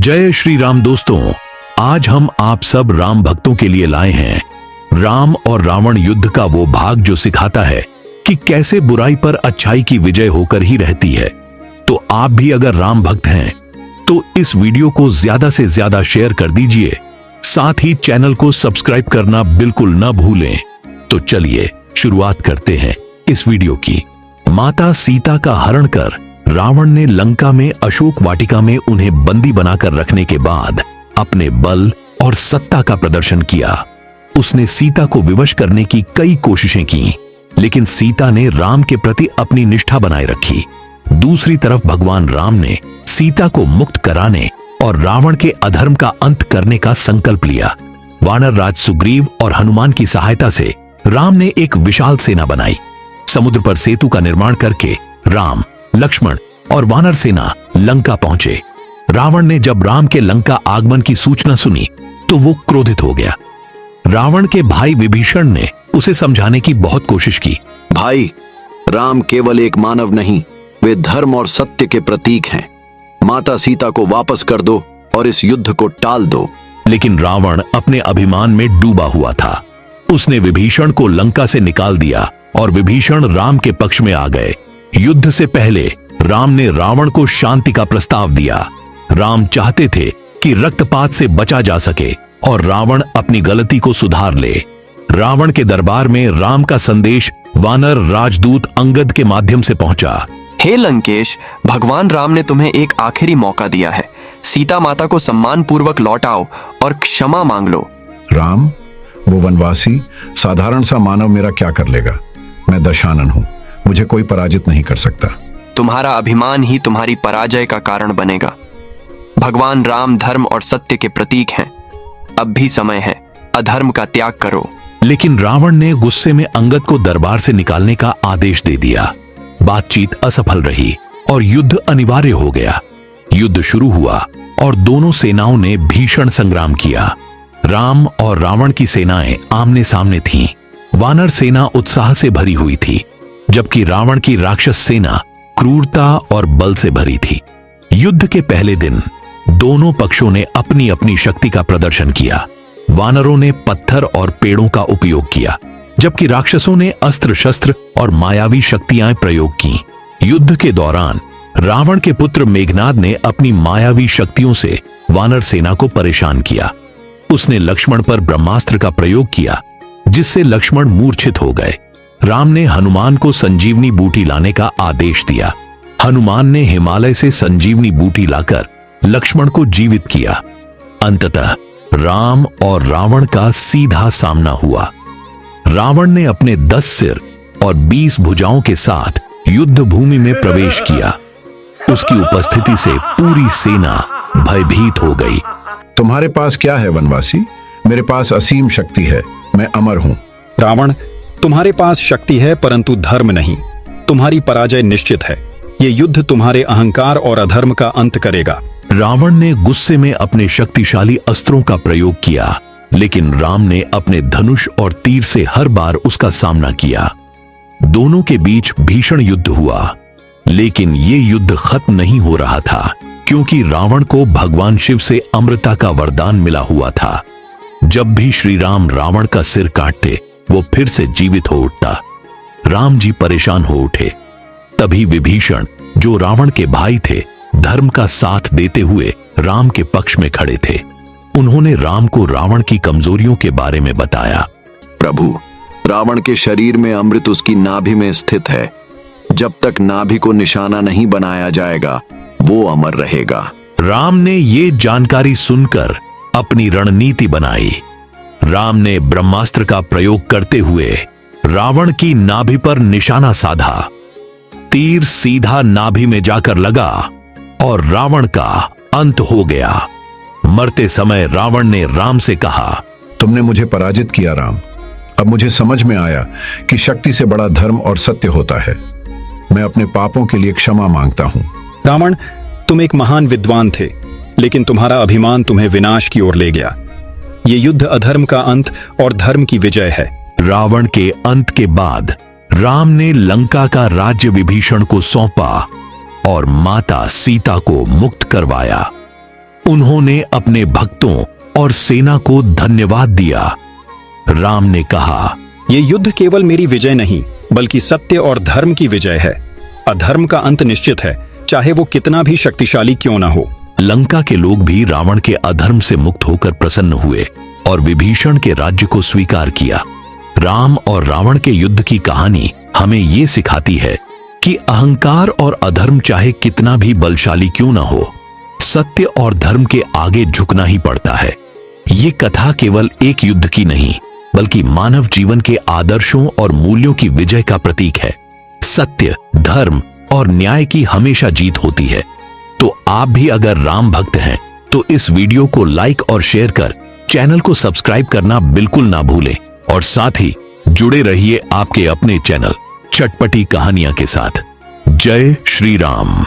जय श्री राम दोस्तों, आज हम आप सब राम भक्तों के लिए लाए हैं राम और रावण युद्ध का वो भाग जो सिखाता है कि कैसे बुराई पर अच्छाई की विजय होकर ही रहती है। तो आप भी अगर राम भक्त हैं तो इस वीडियो को ज्यादा से ज्यादा शेयर कर दीजिए, साथ ही चैनल को सब्सक्राइब करना बिल्कुल न भूलें। तो चलिए शुरुआत करते हैं इस वीडियो की। माता सीता का हरण कर रावण ने लंका में अशोक वाटिका में उन्हें बंदी बनाकर रखने के बाद अपने बल और सत्ता का प्रदर्शन किया। उसने सीता को विवश करने की कई कोशिशें की, लेकिन सीता ने राम के प्रति अपनी निष्ठा बनाए रखी। दूसरी तरफ भगवान राम ने सीता को मुक्त कराने और रावण के अधर्म का अंत करने का संकल्प लिया। वानर राज सुग्रीव और हनुमान की सहायता से राम ने एक विशाल सेना बनाई। समुद्र पर सेतु का निर्माण करके राम, लक्ष्मण और वानर सेना लंका पहुंचे। रावण ने जब राम के लंका आगमन की सूचना सुनी तो वो क्रोधित हो गया। रावण के भाई विभीषण ने उसे समझाने की बहुत कोशिश की। भाई, राम केवल एक मानव नहीं, वे धर्म और सत्य के प्रतीक हैं। माता सीता को वापस कर दो और इस युद्ध को टाल दो। लेकिन रावण अपने अभिमान में डूबा हुआ था। उसने विभीषण को लंका से निकाल दिया और विभीषण राम के पक्ष में आ गए। युद्ध से पहले राम ने रावण को शांति का प्रस्ताव दिया। राम चाहते थे कि रक्तपात से बचा जा सके और रावण अपनी गलती को सुधार ले। रावण के दरबार में राम का संदेश वानर राजदूत अंगद के माध्यम से पहुंचा। हे लंकेश, भगवान राम ने तुम्हें एक आखिरी मौका दिया है। सीता माता को सम्मान पूर्वक लौटाओ और क्षमा मांग लो। राम, वो वनवासी साधारण सा मानव मेरा क्या कर लेगा? मैं दशानन हूं, मुझे कोई पराजित नहीं कर सकता। तुम्हारा अभिमान ही तुम्हारी पराजय का कारण बनेगा। भगवान राम धर्म और सत्य के प्रतीक हैं। अब भी समय है, अधर्म का त्याग करो। लेकिन रावण ने गुस्से में अंगद को दरबार से निकालने का आदेश दे दिया। बातचीत असफल रही और युद्ध अनिवार्य हो गया। युद्ध शुरू हुआ और दोनों सेनाओं ने भीषण संग्राम किया। राम और रावण की सेनाएं आमने सामने थीं। वानर सेना उत्साह से भरी हुई थी, जबकि रावण की राक्षस सेना क्रूरता और बल से भरी थी। युद्ध के पहले दिन दोनों पक्षों ने अपनी अपनी शक्ति का प्रदर्शन किया। वानरों ने पत्थर और पेड़ों का उपयोग किया, जबकि राक्षसों ने अस्त्र शस्त्र और मायावी शक्तियां प्रयोग की। युद्ध के दौरान रावण के पुत्र मेघनाद ने अपनी मायावी शक्तियों से वानर सेना को परेशान किया। उसने लक्ष्मण पर ब्रह्मास्त्र का प्रयोग किया, जिससे लक्ष्मण मूर्छित हो गए। राम ने हनुमान को संजीवनी बूटी लाने का आदेश दिया। हनुमान ने हिमालय से संजीवनी बूटी लाकर लक्ष्मण को जीवित किया। अंततः राम और रावण का सीधा सामना हुआ। रावण ने अपने 10 सिर और 20 भुजाओं के साथ युद्ध भूमि में प्रवेश किया। उसकी उपस्थिति से पूरी सेना भयभीत हो गई। तुम्हारे पास क्या है वनवासी? मेरे पास असीम शक्ति है, मैं अमर हूं। रावण, तुम्हारे पास शक्ति है परंतु धर्म नहीं। तुम्हारी पराजय निश्चित है। ये युद्ध तुम्हारे अहंकार और अधर्म का अंत करेगा। रावण ने गुस्से में अपने शक्तिशाली अस्त्रों का प्रयोग किया, लेकिन राम ने अपने धनुष और तीर से हर बार उसका सामना किया। दोनों के बीच भीषण युद्ध हुआ, लेकिन ये युद्ध खत्म नहीं हो रहा था, क्योंकि रावण को भगवान शिव से अमृता का वरदान मिला हुआ था। जब भी श्री राम रावण का सिर काटते, वो फिर से जीवित हो उठता। राम जी परेशान हो उठे। तभी विभीषण, जो रावण के भाई थे, धर्म का साथ देते हुए राम के पक्ष में खड़े थे। उन्होंने राम को रावण की कमजोरियों के बारे में बताया। प्रभु, रावण के शरीर में अमृत उसकी नाभि में स्थित है। जब तक नाभि को निशाना नहीं बनाया जाएगा, वो अमर रहेगा। राम ने ये जानकारी सुनकर अपनी रणनीति बनाई। राम ने ब्रह्मास्त्र का प्रयोग करते हुए रावण की नाभि पर निशाना साधा। तीर सीधा नाभि में जाकर लगा और रावण का अंत हो गया। मरते समय रावण ने राम से कहा, तुमने मुझे पराजित किया राम। अब मुझे समझ में आया कि शक्ति से बड़ा धर्म और सत्य होता है। मैं अपने पापों के लिए क्षमा मांगता हूं। रावण, तुम एक महान विद्वान थे, लेकिन तुम्हारा अभिमान तुम्हें विनाश की ओर ले गया। ये युद्ध अधर्म का अंत और धर्म की विजय है। रावण के अंत के बाद राम ने लंका का राज्य विभीषण को सौंपा और माता सीता को मुक्त करवाया। उन्होंने अपने भक्तों और सेना को धन्यवाद दिया। राम ने कहा, ये युद्ध केवल मेरी विजय नहीं बल्कि सत्य और धर्म की विजय है। अधर्म का अंत निश्चित है, चाहे वो कितना भी शक्तिशाली क्यों ना हो। लंका के लोग भी रावण के अधर्म से मुक्त होकर प्रसन्न हुए और विभीषण के राज्य को स्वीकार किया। राम और रावण के युद्ध की कहानी हमें ये सिखाती है कि अहंकार और अधर्म चाहे कितना भी बलशाली क्यों ना हो, सत्य और धर्म के आगे झुकना ही पड़ता है। ये कथा केवल एक युद्ध की नहीं बल्कि मानव जीवन के आदर्शों और मूल्यों की विजय का प्रतीक है। सत्य, धर्म और न्याय की हमेशा जीत होती है। तो आप भी अगर राम भक्त हैं तो इस वीडियो को लाइक और शेयर कर चैनल को सब्सक्राइब करना बिल्कुल ना भूलें और साथ ही जुड़े रहिए आपके अपने चैनल चटपटी कहानियां के साथ। जय श्री राम।